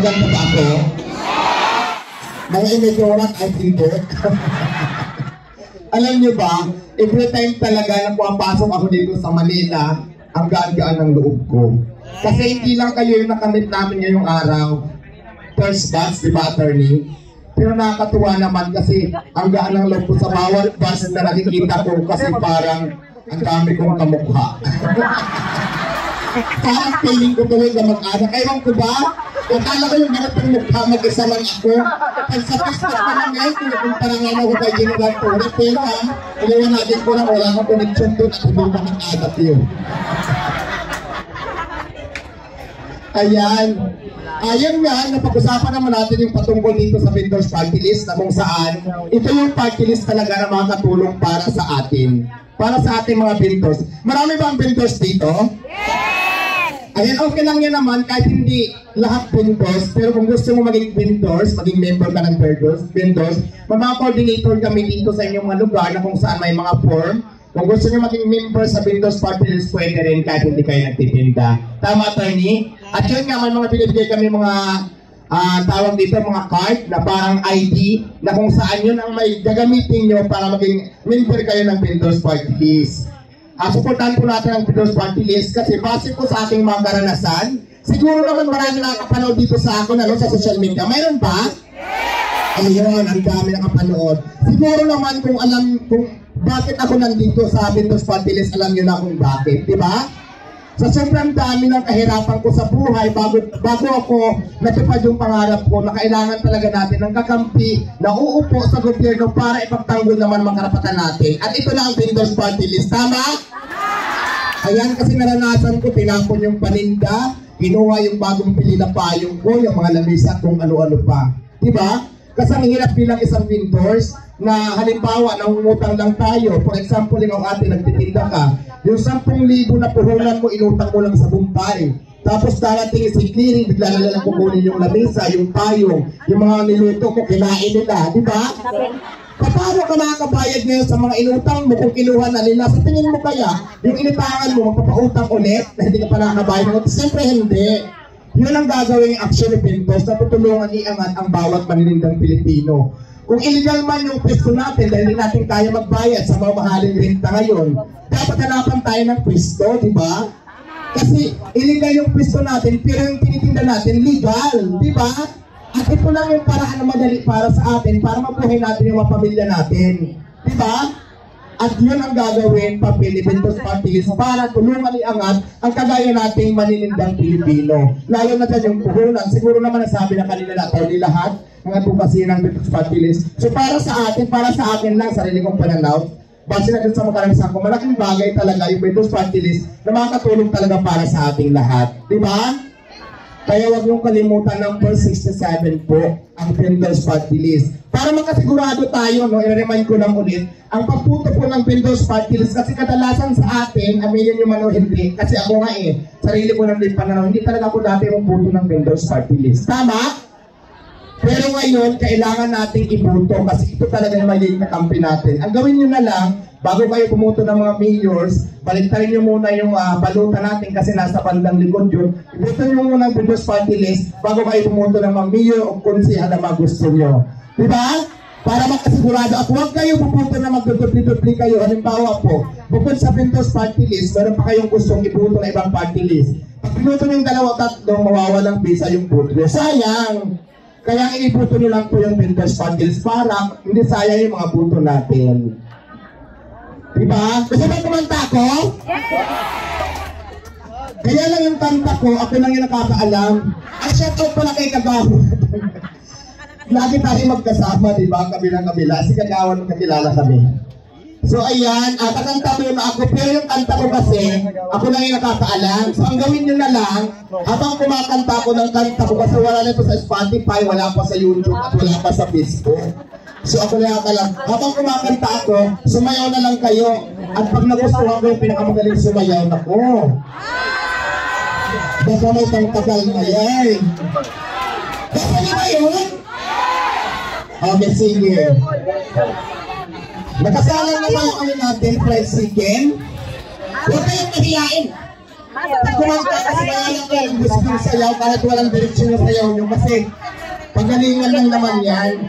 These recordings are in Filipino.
Maganda ba ako? Mga imigurant ay hindi. Alam niyo ba, every time talaga na pumapasok ako dito sa Manila, ang gaan-gaan ng loob ko. Kasi hindi lang kayo yung nakamit namin ngayong araw. First batch, di ba, attorney? Pero nakakatuwa naman kasi ang gaan ng loob ko sa bawat batch na nakikita ko kasi parang ang dami kong kamukha. Parang feeling ko tuloy na mag-anak. Ewan ko ba? Akala ko yung ganap ng mukha mag-isa lang ako. Ang sapis-sapis na lang ngayon, kinukumpara ngayon ako kay General Torres. Pero iliwanagin ko lang, wala akong connection doon at hindi mag-anak yun. Ayan. Ayan nga, napag-usapan naman natin yung patungkol dito sa vendors party list na kung saan ito yung party list talaga na makakatulong para sa atin. Para sa ating mga vendors. Marami ba ang vendors dito? Ayan, okay lang yan naman kahit hindi lahat vendors, pero kung gusto mo maging vendors, maging member ka ng vendors, mga coordinator kami dito sa inyong mga lugar na kung saan may mga form. Kung gusto nyo maging member sa vendors party list, pwede rin kahit hindi kayo nagtitinda. Tama, attorney? At yun nga, may mga pinibigay kami mga tawag dito, mga card na parang ID na kung saan yun ang may gagamitin nyo para maging member kayo ng vendors party list. Supportan po natin ang vendors party list kasi base po sa aking mga karanasan, siguro naman marami nakapanood dito sa akin sa social media. Mayroon ba? Ayun, ang dami nakapanood. Siguro naman kung alam kung bakit ako nandito sa vendors party list, alam nyo na kung bakit, di ba? Sa sobrang dami ng kahirapan ko sa buhay, bago ako natupad yung pangarap ko na kailangan talaga natin ng kakampi na uupo sa gobyerno para ipagtanggol naman mga karapatan natin. At ito na ang vendors party list. Tama? Ayan, kasi naranasan ko, tinapon yung paninda, kinuha yung bagong pili na payong ko, yung mga lamisa at kung ano-ano pa. Diba? Kasi ang hirap bilang isang vendors na halimbawa, nangungutang lang tayo. For example, yung ate nagtitinda ka, yung 10,000 na puhunan mo, inutang mo lang sa bumpay. Tapos darating si clearing, bigla na lang kukunin yung lamisa, yung payong, yung mga niluto mo, kinain nila. Diba? Paano ka makakabayad ngayon sa mga inutang mo kung kinuha na nila? Sa tingin mo kaya, yung inutangan mo, magpapautang ulit na hindi ka pa nakakabayad mo? Siyempre hindi. Yun ang gagawin yung action ni Pintos na tutulungan iangat ang bawat maninindang Pilipino. Kung illegal man yung pwesto natin dahil hindi natin kaya magbayad sa mga mahaling renta ngayon, dapat hanapan tayo ng pwesto, di ba? Kasi illegal yung pwesto natin, pero yung tinitinda natin legal, di ba? At ito lang yung paraan na madali para sa atin, para mabuhay natin yung mga pamilya natin, di ba? At yun ang gagawin pa Vendors Party List para tulungan iangat ang kagaya nating maninindang Pilipino. Lalo na dyan yung puhunan. Siguro naman nasabi na kanila na tayo lahat ng advocacy ng Vendors Party List. So para sa akin lang, sarili kong pananaw, base na dun sa mga karanasan ko, malaking bagay talaga yung Vendors Party List na makakatulong talaga para sa ating lahat. Di ba? Kaya huwag niyong kalimutan ng 467 po ang Vendors Party List. Para makasigurado tayo, i-remind ko lang ulit, ang pagputo po ng Vendors Party List kasi kadalasan sa atin, aminin nyo man o hindi, kasi ako nga sarili ko lang din pananaw, hindi talaga ako dati magputo ng Vendors Party List. Tama? Pero ngayon, kailangan nating ibuto kasi ito talaga yung magiging kakampi natin. Ang gawin nyo na lang, bago kayo pumuto ng mga mayors, baliktarin nyo muna yung baluta natin kasi nasa bandang likod yun. Ibuto nyo muna ang Vendors Party List bago kayo pumuto ng mga mayor o konsehal na mga gusto nyo. Diba? Para makasigurado at huwag kayo pupunta na magdudupli-dupli kayo. Halimbawa po, bukod sa Vendors Party List, meron pa kayong gustong ibuto na ibang party list. Pag pinuto nyo yung dalawa tatlong, mawawalang bisa yung buto nyo. Sayang! Kaya inibuto nyo lang po yung Vendors Party List para hindi sayang yung mga buto natin. Diba? Gusto ba kumanta ko? Kaya lang yung kanta ko, ako lang yung nakakaalam. Ay, shout out pala kay Kagawa. Lagi tayo magkasama, diba? Kabilang-kabila. Si Kagawan, magkakilala kami. So, ayan. Kakanta mo na ako. Pero yung kanta ko kasi, ako lang yung nakakaalam. So, ang gawin nyo na lang, habang kumakanta ko ng kanta ko, kasi wala na ito sa Spotify, wala pa sa YouTube, at wala pa sa Facebook. So, ako lang nakakaalam. Habang kumakanta ako, sumayaw na lang kayo. At pag nagustuhan ko yung pinakamagaling sumayaw na ko. Baka may pangtagal na yan. Baka nyo ba yun? Okay, sige. Nakasalang naman kami natin fried chicken. Huwag kayong mahiyain. Kumanta kasi mayalang ka ng gusto ng sayaw kahit walang direksyon ng sayaw nyo kasi pagalingan lang naman yan.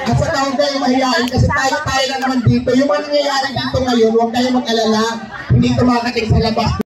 At sa taong kayo mahihain kasi tayo lang naman dito. Yung mga nangyayari dito ngayon, huwag kayo mag-alala. Hindi ito makakating sa labas.